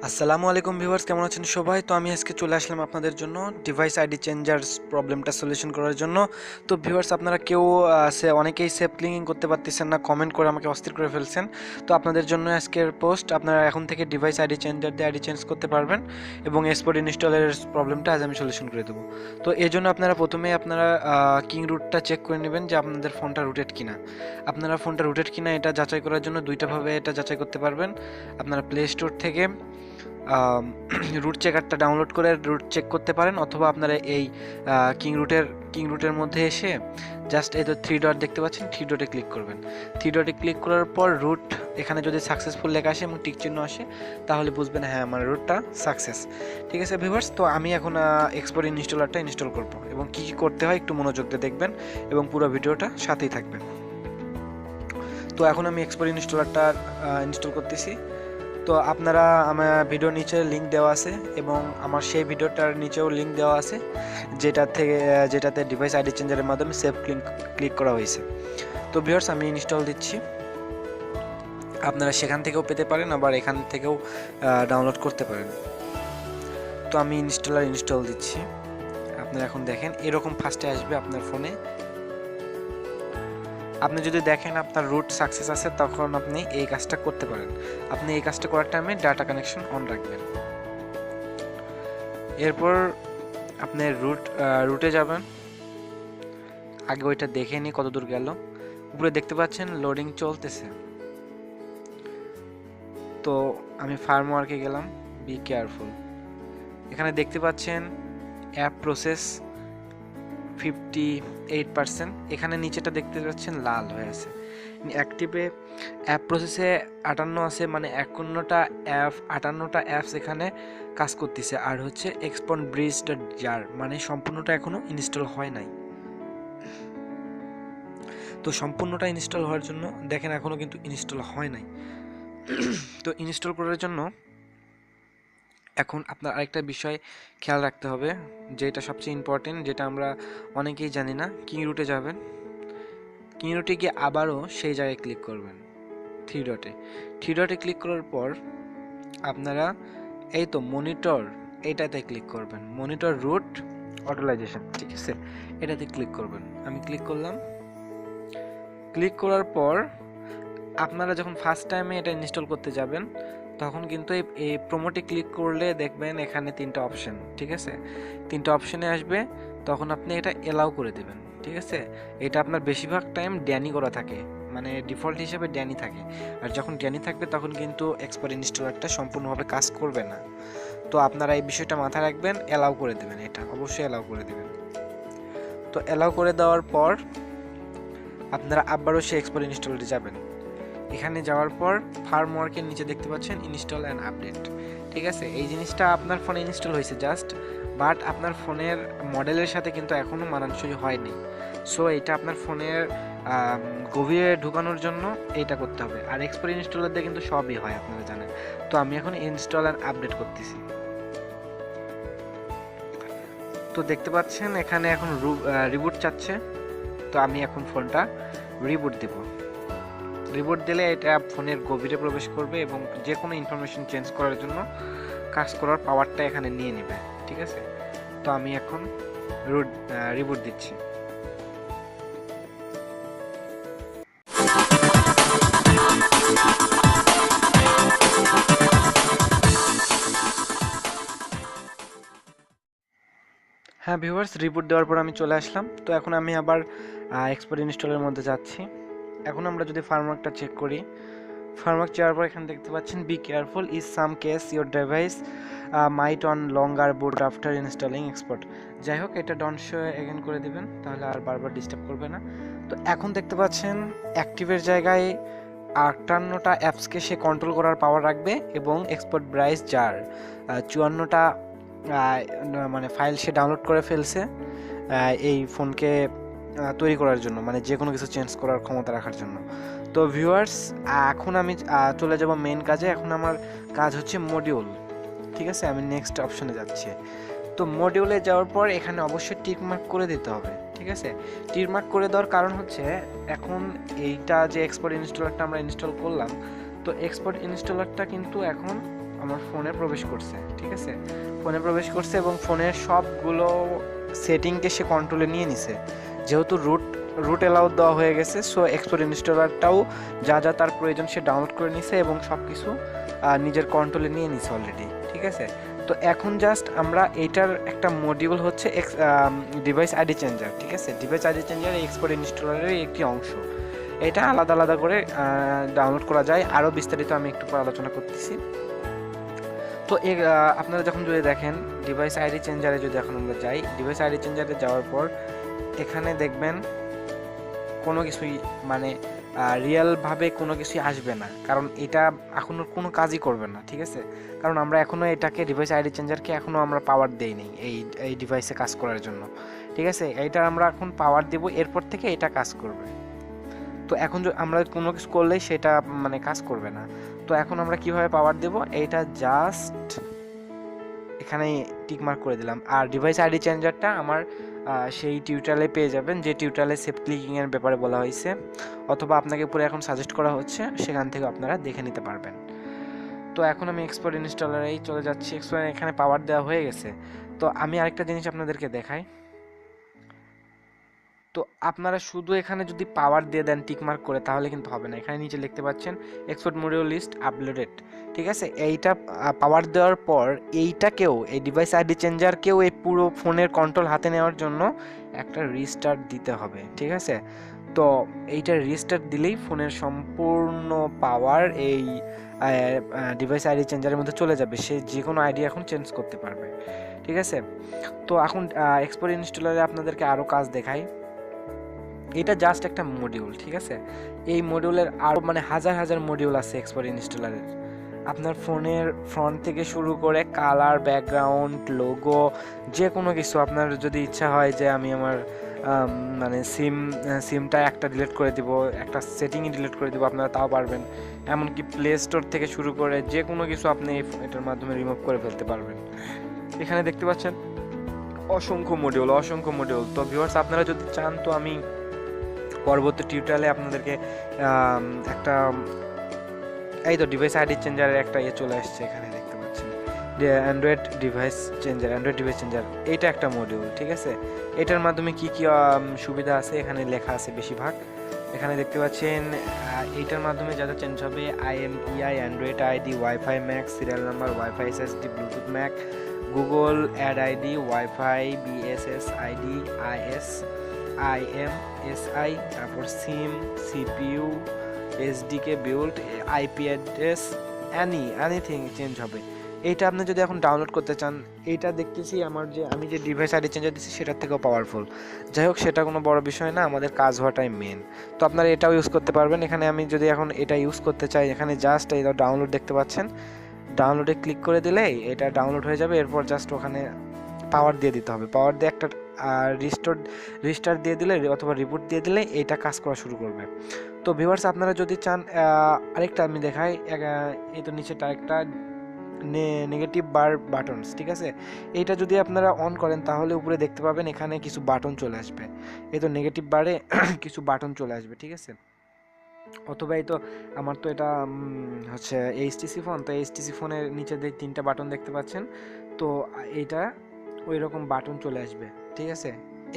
আসসালামু আলাইকুম ভিউয়ার্স, কেমন আছেন সবাই? তো আমি আজকে চলে আসলাম আপনাদের জন্য ডিভাইস আইডি চেঞ্জার্স প্রবলেমটা সলিউশন করার জন্য। তো ভিউয়ার্স, আপনারা কেউ অনেকেই সেভ ক্লিকিং করতে পারতেছেন না, কমেন্ট করে আমাকে অস্থির করে ফেলছেন। তো আপনাদের জন্য আজকের পোস্ট, আপনারা এখন থেকে ডিভাইস আইডি চেঞ্জার দিয়ে আইডি চেঞ্জ করতে পারবেন এবং এক্সপোর্ট ইনস্টলের প্রবলেমটা আজ আমি সলিউশন করে দেবো। তো এই জন্য আপনারা প্রথমেই কিং রুটটা চেক করে নেবেন যে আপনাদের ফোনটা রুটেড কিনা। আপনারা ফোনটা রুটেড কিনা এটা যাচাই করার জন্য দুইটাভাবে এটা যাচাই করতে পারবেন। আপনারা প্লে স্টোর থেকে রুট চেকারটা ডাউনলোড করে রুট চেক করতে পারেন, অথবা আপনারা এই কিং রুটের মধ্যে এসে জাস্ট এই তো 3 ডট দেখতে পাচ্ছেন, 3 ডটে ক্লিক করবেন। 3 ডটে ক্লিক করার পর রুট এখানে যদি সাকসেসফুল লেখা আসে এবং টিক চিহ্ন আসে, তাহলে বুঝবেন হ্যাঁ আমার রুটটা সাকসেস। ঠিক আছে ভিউয়ার্স, তো আমি এখন এক্সপোর্ট ইনস্টলারটা ইনস্টল করব এবং কী কী করতে হয় একটু মনোযোগ দিয়ে দেখবেন এবং পুরো ভিডিওটা সাথেই থাকবেন। তো এখন আমি এক্সপোর্ট ইনস্টলারটা ইনস্টল করতেছি। তো আপনারা আমার ভিডিওর নিচে লিঙ্ক দেওয়া আছে এবং আমার সেই ভিডিওটার নিচেও লিঙ্ক দেওয়া আছে যেটাতে ডিভাইস আইডি চেঞ্জারের মাধ্যমে সেভ ক্লিক করা হয়েছে। তো ভিউয়ার্স, আমি ইনস্টল দিচ্ছি। আপনারা সেখান থেকেও পেতে পারেন, আবার এখান থেকেও ডাউনলোড করতে পারেন। তো আমি ইনস্টল দিচ্ছি। আপনারা এখন দেখেন এরকম ফার্স্টে আসবে আপনার ফোনে। আপনি যদি দেখেন আপনার রুট সাকসেস আছে, তখন আপনি এই কাজটা করতে পারেন। আপনি এই কাজটা করার টাইমে ডাটা কানেকশন অন রাখবেন। এরপর আপনি রুটে যাবেন। আগে ওইটা দেখে নিই কত দূর গেল। উপরে দেখতে পাচ্ছেন লোডিং চলতেছে। তো আমি ফার্মওয়ার্কে গেলাম, বি কেয়ারফুল। এখানে দেখতে পাচ্ছেন অ্যাপ প্রসেস 58%। এখানে নিচেটা দেখতে পাচ্ছেন লাল হয়ে আছে। অ্যাক্টিভে অ্যাপ প্রসেসে 58 আছে, মানে 58টা অ্যাপস এখানে কাজ করতেছে। আর হচ্ছে এক্সপোর্ট ব্রিজ জার, মানে সম্পূর্ণটা এখনো ইনস্টল হয় নাই। তো সম্পূর্ণটা ইনস্টল হওয়ার জন্য দেখেন এখনো কিন্তু ইনস্টল হয় নাই। তো ইনস্টল করার জন্য এখন আপনার আরেকটা বিষয় খেয়াল রাখতে হবে, যেটা সবচেয়ে ইম্পর্টেন্ট, যেটা আমরা অনেকেই জানি না। কিং রুটে যাবেন, কিং রুটে গিয়ে আবারও সেই জায়গায় ক্লিক করবেন 3 ডটে ক্লিক করার পর আপনারা এই তো মনিটর, এইটাতে ক্লিক করবেন, মনিটর রুট অটোলাইজেশন। ঠিক আছে, এটাতে ক্লিক করবেন। আমি ক্লিক করলাম। ক্লিক করার পর আপনারা যখন ফার্স্ট টাইমে এটা ইনস্টল করতে যাবেন, তখন কিন্তু এই প্রোমোটে ক্লিক করলে দেখবেন এখানে 3টা অপশন। ঠিক আছে, 3টা অপশনে আসবে, তখন আপনি এটা এলাও করে দেবেন। ঠিক আছে, এটা আপনার বেশিরভাগ টাইম ড্যানি করা থাকে, মানে ডিফল্ট হিসেবে ড্যানি থাকে। আর যখন ড্যানি থাকবে তখন কিন্তু এক্সপোর্ট ইনস্টলারটা সম্পূর্ণভাবে কাজ করবে না। তো আপনারা এই বিষয়টা মাথায় রাখবেন, এলাও করে দেবেন, এটা অবশ্যই এলাও করে দেবেন। তো এলাও করে দেওয়ার পর আপনারা আবারও সেই এক্সপোর্ট ইনস্টলারে যাবেন। এখানে যাওয়ার পর ফার্মওয়ার্কের নিচে দেখতে পাচ্ছেন ইনস্টল অ্যান্ড আপডেট। ঠিক আছে, এই জিনিসটা আপনার ফোনে ইনস্টল হয়েছে জাস্ট, বাট আপনার ফোনের মডেলের সাথে কিন্তু এখনও মানানসই হয়নি। সো এটা আপনার ফোনের গভীরে ঢুকানোর জন্য এইটা করতে হবে। আর এক্সপোর্ট ইনস্টলার দিয়ে কিন্তু সবই হয়, আপনারা জানেন। তো আমি এখন ইনস্টল অ্যান্ড আপডেট করতেছি। তো দেখতে পাচ্ছেন এখানে এখন রিবুট চাচ্ছে। তো আমি এখন ফোনটা রিবুট দেব। রিবুট দিলে এটা ফোনের গভীরে প্রবেশ করবে এবং যে কোনো ইনফরমেশন চেঞ্জ করার জন্য কাজ করার পাওয়ারটা এখানে নিয়ে নেবে। ঠিক আছে, তো আমি এখন রিবুট দিচ্ছি। হ্যাঁ ভিউয়ার্স, রিবুট দেওয়ার পর আমি চলে আসলাম। তো এখন আমি আবার এক্সপোর্ট ইনস্টলের মধ্যে যাচ্ছি। এখন আমরা যদি ফার্মওয়ার্কটা চেক করি, ফার্মওয়ার্ক যাওয়ার পর এখানে দেখতে পাচ্ছেন be careful, is some case your device might on longer boot after installing export. যাই হোক, এটা ডন শো এগেন করে দিবেন, তাহলে আর বারবার ডিস্টার্ব করবে না। তো এখন দেখতে পাচ্ছেন অ্যাক্টিভের জায়গায় 58টা অ্যাপসকে সে কন্ট্রোল করার পাওয়ার রাখবে এবং এক্সপোর্ট ব্রাইস জার 54টা মানে ফাইল সে ডাউনলোড করে ফেলছে এই ফোনকে তৈরি করার জন্য, মানে যে কোনো কিছু চেঞ্জ করার ক্ষমতা রাখার জন্য। তো ভিউয়ার্স, এখন আমি চলে যাব মেন কাজে। এখন আমার কাজ হচ্ছে মডিউল। ঠিক আছে, আমি নেক্সট অপশনে যাচ্ছি। তো মডিউলে যাওয়ার পর এখানে অবশ্যই টিক মার্ক করে দিতে হবে। ঠিক আছে, টিক মার্ক করে দেওয়ার কারণ হচ্ছে এখন এইটা যে এক্সপোর্ট ইনস্টলারটা আমরা ইনস্টল করলাম, তো এক্সপোর্ট ইনস্টলারটা কিন্তু এখন আমার ফোনে প্রবেশ করছে, ঠিক আছে, ফোনে প্রবেশ করছে এবং ফোনের সবগুলো সেটিংকে সে কন্ট্রোলে নিয়ে নিছে। যেহেতু রুট অ্যালাউ দেওয়া হয়ে গেছে, সো এক্সপোর্ট ইনস্টলারটাও যা যা তার প্রয়োজন সে ডাউনলোড করে নিছে এবং সব কিছু নিজের কন্ট্রোলে নিয়ে নিছে অলরেডি, ঠিক আছে। তো এখন জাস্ট আমরা এইটার একটা মডিউল হচ্ছে ডিভাইস আইডি চেঞ্জার, ঠিক আছে। ডিভাইস আইডি চেঞ্জার এক্সপোর্ট ইনস্টলারের একটি অংশ। এটা আলাদা আলাদা করে ডাউনলোড করা যায়, আরও বিস্তারিত আমি একটু পর আলোচনা করতেছি। তো আপনারা যখন যদি দেখেন ডিভাইস আইডি চেঞ্জারে, যদি এখন আমরা যাই ডিভাইস আইডি চেঞ্জারে যাওয়ার পর এখানে দেখবেন কোনো কিছুই মানে রিয়েলভাবে কোনো কিছুই আসবে না, কারণ এটা এখনও কোনো কাজই করবে না, ঠিক আছে। কারণ আমরা এখনও এটাকে ডিভাইস আইডি চেঞ্জারকে এখনও আমরা পাওয়ার দেইনি এই ডিভাইসে কাজ করার জন্য, ঠিক আছে। এইটা আমরা এখন পাওয়ার দেব, এরপর থেকে এটা কাজ করবে। তো এখন আমরা কোনো কিছু করলেই সেটা মানে কাজ করবে না। তো এখন আমরা কিভাবে পাওয়ার দেব, এইটা জাস্ট এখানে টিকমার্ক করে দিলাম। আর ডিভাইস আইডি চেঞ্জারটা আমার সেই টিউটোরিয়ালে পেয়ে যাবেন, যে টিউটোরিয়ালে সেফ ক্লিকিংয়ের ব্যাপারে বলা হয়েছে, অথবা আপনাকে পুরো এখন সাজেস্ট করা হচ্ছে, সেখান থেকে আপনারা দেখে নিতে পারবেন। তো এখন আমি এক্সপোর্ট ইনস্টলারেই চলে যাচ্ছি। এখানে পাওয়ার দেওয়া হয়ে গেছে। তো আমি আরেকটা জিনিস আপনাদেরকে দেখাই। তো আপনারা শুধু এখানে যদি পাওয়ার দিয়ে দেন টিকমার্ক করে, তাহলে কিন্তু হবে না। এখানে নিচে লিখতে পাচ্ছেন এক্সপোর্ট মডিউল লিস্ট আপলোডেড, ঠিক আছে। এইটা পাওয়ার দেওয়ার পর এইটাকেও, এই ডিভাইস আইডি চেঞ্জারকেও এই পুরো ফোনের কন্ট্রোল হাতে নেওয়ার জন্য একটা রিস্টার্ট দিতে হবে, ঠিক আছে। তো এইটা রিস্টার্ট দিলেই ফোনের সম্পূর্ণ পাওয়ার এই ডিভাইস আইডি চেঞ্জারের মধ্যে চলে যাবে, সে যে কোনো আইডি এখন চেঞ্জ করতে পারবে, ঠিক আছে। তো এখন এক্সপোর্ট ইনস্টলারে আপনাদেরকে আরও কাজ দেখাই। এটা জাস্ট একটা মডিউল, ঠিক আছে। এই মডিউলের আরও মানে হাজার হাজার মডিউল আছে এক্সপোর্ট ইনস্টলারের। আপনার ফোনের ফ্রন্ট থেকে শুরু করে কালার, ব্যাকগ্রাউন্ড, লোগো, যে কোনো কিছু আপনার যদি ইচ্ছা হয় যে আমি আমার মানে সিমটা একটা ডিলিট করে দিব, একটা সেটিংই ডিলিট করে দিব, আপনারা তাও পারবেন। এমনকি প্লে স্টোর থেকে শুরু করে যে কোনো কিছু আপনি এটার মাধ্যমে রিমুভ করে ফেলতে পারবেন। এখানে দেখতে পাচ্ছেন অসংখ্য মডিউল। তো ভিউয়ার্স, আপনারা যদি চান তো আমি পরবর্তী টিউটোরিয়ালে আপনাদেরকে একটা এই তো ডিভাইস আইডি চেঞ্জারের একটা চলে আসছে, এখানে দেখতে পাচ্ছেন যে অ্যান্ড্রয়েড ডিভাইস চেঞ্জার, এইটা একটা মডিউল, ঠিক আছে। এটার মাধ্যমে কি কি সুবিধা আছে এখানে লেখা আছে বেশিরভাগ। এখানে দেখতে পাচ্ছেন এইটার মাধ্যমে যা যা চেঞ্জ হবে: IMEI, Android ID, wifi Mac, serial number, wifi SSD, Bluetooth Mac, Google ad ID, wifi, BSS ID, IMSI, তারপর সিম, CPU, SDK build, IP address, anything change হবে। এইটা আপনি যদি এখন ডাউনলোড করতে চান, এইটা দেখতেছি আমি যে ডিভাইস আইডি চেঞ্জার দিচ্ছি সেটার থেকেও পাওয়ারফুল। যাই হোক, সেটা কোনো বড় বিষয় না, আমাদের কাজ হওয়াটাই মেন। তো আপনারা এটাও ইউজ করতে পারবেন। এখানে আমি যদি এখন এটা ইউজ করতে চাই, এখানে জাস্ট এই ডাউনলোড দেখতে পাচ্ছেন, ডাউনলোডে ক্লিক করে দিলেই এটা ডাউনলোড হয়ে যাবে। এরপর জাস্ট ওখানে পাওয়ার দিয়ে দিতে হবে। পাওয়ার দিয়ে একটা রিস্টার্ট দিয়ে দিলে অথবা রিবুট দিয়ে দিলে এটা কাজ করা শুরু করবে। তো ভিউয়ার্স, আপনারা যদি চান আরেকটা আমি দেখাই, এই তো নিচেটা একটা নেগেটিভ বাটনস, ঠিক আছে। এইটা যদি আপনারা অন করেন তাহলে উপরে দেখতে পাবেন এখানে কিছু বাটন চলে আসবে। এই তো নেগেটিভ বারে কিছু বাটন চলে আসবে, ঠিক আছে। অথবা এই তো আমার তো এটা হচ্ছে HTC ফোন, তো HTC ফোনের নিচে যে 3টা বাটন দেখতে পাচ্ছেন, তো এইটা ওই রকম বাটন চলে আসবে, ঠিক আছে।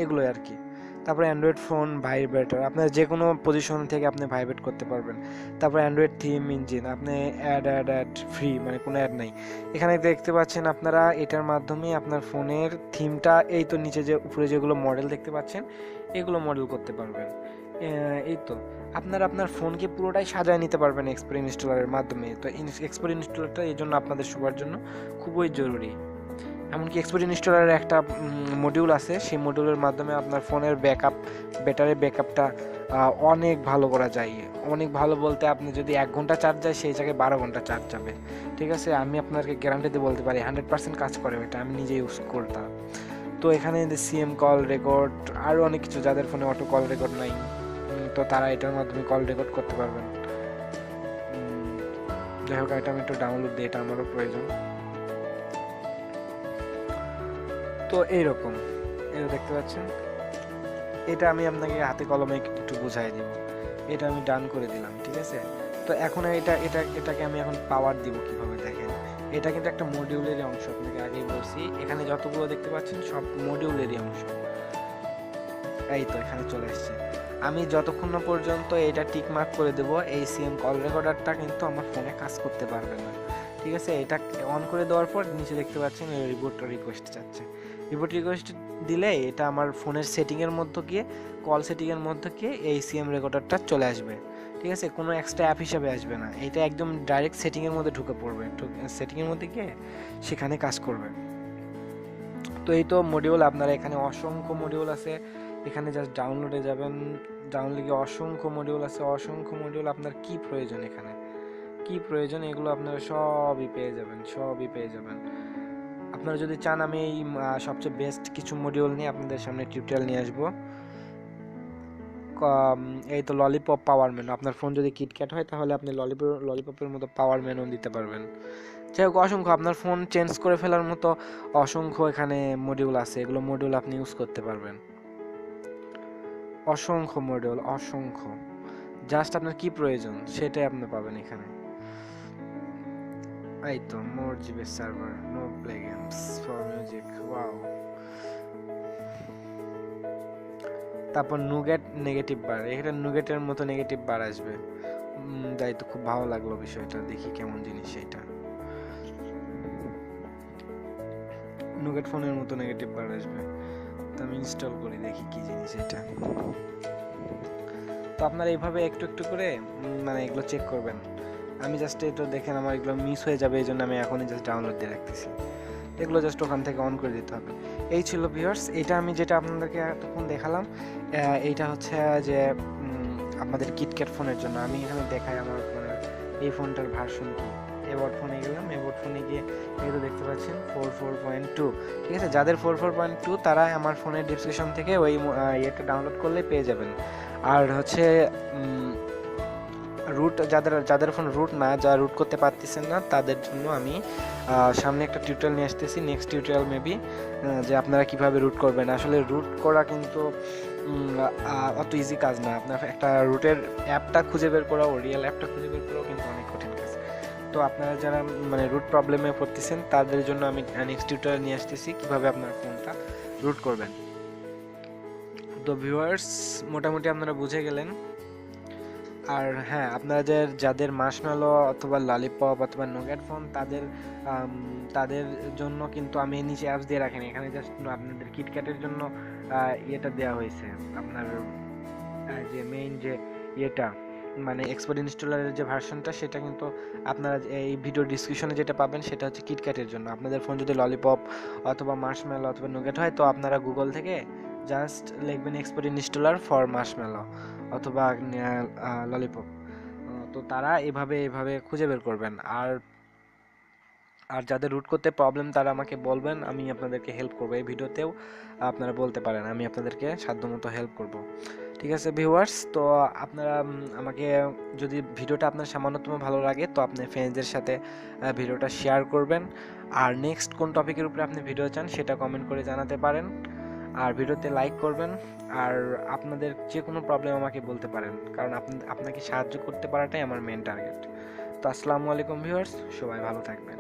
এগুলোই আর কি। তারপরে অ্যান্ড্রয়েড ফোন ভাইব্রেটর, আপনার যে কোনো পজিশন থেকে আপনি ভাইব্রেট করতে পারবেন। তারপরে অ্যান্ড্রয়েড থিম ইঞ্জিন, আপনি অ্যাড ফ্রি, মানে কোনো অ্যাড নাই। এখানে দেখতে পাচ্ছেন আপনারা এটার মাধ্যমে আপনার ফোনের থিমটা, এই তো নিচে যে উপরে যেগুলো মডেল দেখতে পাচ্ছেন এগুলো মডেল করতে পারবেন। এই তো আপনারা আপনার ফোনকে পুরোটাই সাজায় নিতে পারবেন এক্সপোর্ট ইনস্টলারের মাধ্যমে। তো এক্সপোর্ট ইনস্টলারটা এই জন্য আপনাদের সবার জন্য খুবই জরুরি। এমনকি এক্সপোর্ট ইনস্টলারের একটা মডিউল আছে, সেই মডিউলের মাধ্যমে আপনার ফোনের ব্যাটারি ব্যাকআপটা অনেক ভালো করা যায়। অনেক ভালো বলতে, আপনি যদি 1 ঘন্টা চার্জ যায় সেই জায়গায় 12 ঘন্টা চার্জ যাবে, ঠিক আছে। আমি আপনাকে গ্যারান্টি দিয়ে বলতে পারি 100% কাজ করে এটা, আমি নিজে ইউজ করতাম। তো এখানে CM কল রেকর্ড, আরও অনেক কিছু, যাদের ফোনে অটো কল রেকর্ড নাই তো তারা এটার মাধ্যমে কল রেকর্ড করতে পারবেন। যাই হোক, এটা আমি একটু ডাউনলোড দিই, এটা আমারও প্রয়োজন। তো এইরকম এটা দেখতে পাচ্ছেন, এটা আমি আপনাকে হাতে কলমে একটু বুঝাই দিব। এটা আমি ডান করে দিলাম, ঠিক আছে। তো এখন এটাকে আমি এখন পাওয়ার দিব কিভাবে দেখেন। এটা কিন্তু একটা মডিউলেরই অংশ, আপনাকে আগেই বলছি। এখানে যতগুলো দেখতে পাচ্ছেন সব মডিউলেরই অংশ। এই তো এখানে চলে এসছে। আমি যতক্ষণ না পর্যন্ত এটা টিক মার্ক করে দেবো, এই সিএম কল রেকর্ডারটা কিন্তু আমার ফোনে কাজ করতে পারবে না। ঠিক আছে, এটা অন করে দেওয়ার পর নিচে দেখতে পাচ্ছেন রিবোট রিকোয়েস্ট যাচ্ছে। রিবোট রিকোয়েস্ট দিলে এটা আমার ফোনের সেটিংয়ের মধ্যে গিয়ে, কল সেটিংয়ের মধ্যে গিয়ে এই সিএম রেকর্ডারটা চলে আসবে। ঠিক আছে, কোনো এক্সট্রা অ্যাপ হিসাবে আসবে না, এটা একদম ডাইরেক্ট সেটিংয়ের মধ্যে ঢুকে পড়বে, সেটিংয়ের মধ্যে গিয়ে সেখানে কাজ করবে। তো এই তো মডিউল, আপনারা এখানে অসংখ্য মডিউল আছে, এখানে জাস্ট ডাউনলোডে যাবেন, ডাউনলোডে গিয়ে অসংখ্য মডিউল আছে, অসংখ্য মডিউল। আপনার কি প্রয়োজন, এখানে কি প্রয়োজন এগুলো আপনারা সবই পেয়ে যাবেন, সবই পেয়ে যাবেন। আপনারা যদি চান আমি এই সবচেয়ে বেস্ট কিছু মডিউল নিয়ে আপনাদের সামনে টিউটোরিয়াল নিয়ে আসবো। এই তো ললিপপ পাওয়ার মেনু, আপনার ফোন যদি কিটক্যাট হয় তাহলে আপনি ললিপপের মতো পাওয়ার মেনু দিতে পারবেন। যাই হোক, অসংখ্য আপনার ফোন চেঞ্জ করে ফেলার মতো অসংখ্য এখানে মডিউল আছে, এগুলো মডিউল আপনি ইউজ করতে পারবেন। অসংখ্য মডিউল, অসংখ্য। জাস্ট আপনার কি প্রয়োজন সেটাই আপনি পাবেন এখানে। এই তো more GB server, no play games for music, wow. তারপর নুগেট নেগেটিভ বার, এখানে নুগেটের মতো নেগেটিভ বার আসবে। তাই তো খুব ভালো লাগলো বিষয়টা, দেখি কেমন জিনিস এটা। নুগেট ফোনের মতো নেগেটিভ বার আসবে, তো আমি ইনস্টল করি দেখি কি জিনিস এটা। তো আপনারা এইভাবে একটু একটু করে মানে এগুলো চেক করবেন। আমি জাস্ট এটা দেখেন আমার এগুলো মিস হয়ে যাবে, এই জন্য আমি এখনই জাস্ট ডাউনলোড দিয়ে রাখতেছি। এগুলো জাস্ট ওখান থেকে অন করে দিতে হবে। এই ছিল ভিউয়ার্স, এটা আমি যেটা আপনাদেরকে এতক্ষণ দেখালাম, এইটা হচ্ছে যে আপনাদের কিটক্যাট ফোনের জন্য। আমি এখানে দেখাই আমার ফোনের, এই ফোনটার ভার্সন কি। এবার ফোনে গেলাম, এবার ফোনে গিয়ে এই তো দেখতে পাচ্ছেন 4.4.2। ঠিক আছে, যাদের 4.4.2 তারা আমার ফোনের ডেসক্রিপশন থেকে ওই ইয়েটা ডাউনলোড করলে পেয়ে যাবেন। আর হচ্ছে রুট, যাদের ফোন রুট না, যারা রুট করতে পারতেছেন না, তাদের জন্য আমি সামনে একটা টিউটোরিয়াল নিয়ে আসতেছি, নেক্সট টিউটোরিয়াল মেবি, যে আপনারা কিভাবে রুট করবেন। আসলে রুট করা কিন্তু অত ইজি কাজ না, আপনার একটা রুটের অ্যাপটা খুঁজে বের করা, রিয়েল অ্যাপটা খুঁজে বের করাও কিন্তু অনেক কঠিন কাজ। তো আপনারা যারা মানে রুট প্রবলেমে পড়তেছেন তাদের জন্য আমি নেক্সট টিউটোরিয়াল নিয়ে আসতেছি কিভাবে আপনার ফোনটা রুট করবেন। তো ভিউয়ার্স, মোটামুটি আপনারা বুঝে গেলেন। আর হ্যাঁ, আপনাদের যাদের মার্শমেলো অথবা ললিপপ অথবা নুগেট ফোন, তাদের জন্য কিন্তু আমি নিচে অ্যাপস দিয়ে রাখিনি, এখানে জাস্ট আপনাদের কিটক্যাটের জন্য ইয়েটা দেওয়া হয়েছে। আপনার যে মেইন যে ইয়েটা মানে এক্সপোর্ট ইনস্টলারের যে ভার্সনটা, সেটা কিন্তু আপনারা এই ভিডিও ডিসক্রিপশনে যেটা পাবেন সেটা হচ্ছে কিটক্যাটের জন্য। আপনাদের ফোন যদি ললিপপ অথবা মার্শমেলো অথবা নুগেট হয়, তো আপনারা গুগল থেকে জাস্ট লিখবেন এক্সপোর্ট ইনস্টলার ফর মার্শমেলো অথবা ললিপপ, তো তারা এভাবে খুঁজে বের করবেন। আর যাদের রুট করতে প্রবলেম তারা আমাকে বলবেন, আমি আপনাদেরকে হেল্প করবো। এই ভিডিওতেও আপনারা বলতে পারেন, আমি আপনাদেরকে সাধ্যমতো হেল্প করব। ঠিক আছে ভিউয়ার্স, তো আপনারা আমাকে যদি ভিডিওটা আপনার সামান্যতম ভালো লাগে, তো আপনি ফ্রেন্ডসদের সাথে ভিডিওটা শেয়ার করবেন। আর নেক্সট কোন টপিকের উপরে আপনি ভিডিও চান সেটা কমেন্ট করে জানাতে পারেন। আর ভিডিওতে লাইক করবেন। আর আপনাদের যে কোনো প্রবলেম আমাকে বলতে পারেন, কারণ আপনাকে সাহায্য করতে পারাটাই আমার মেন টার্গেট। তো আসসালামু আলাইকুম ভিউয়ার্স, সবাই ভালো থাকবেন।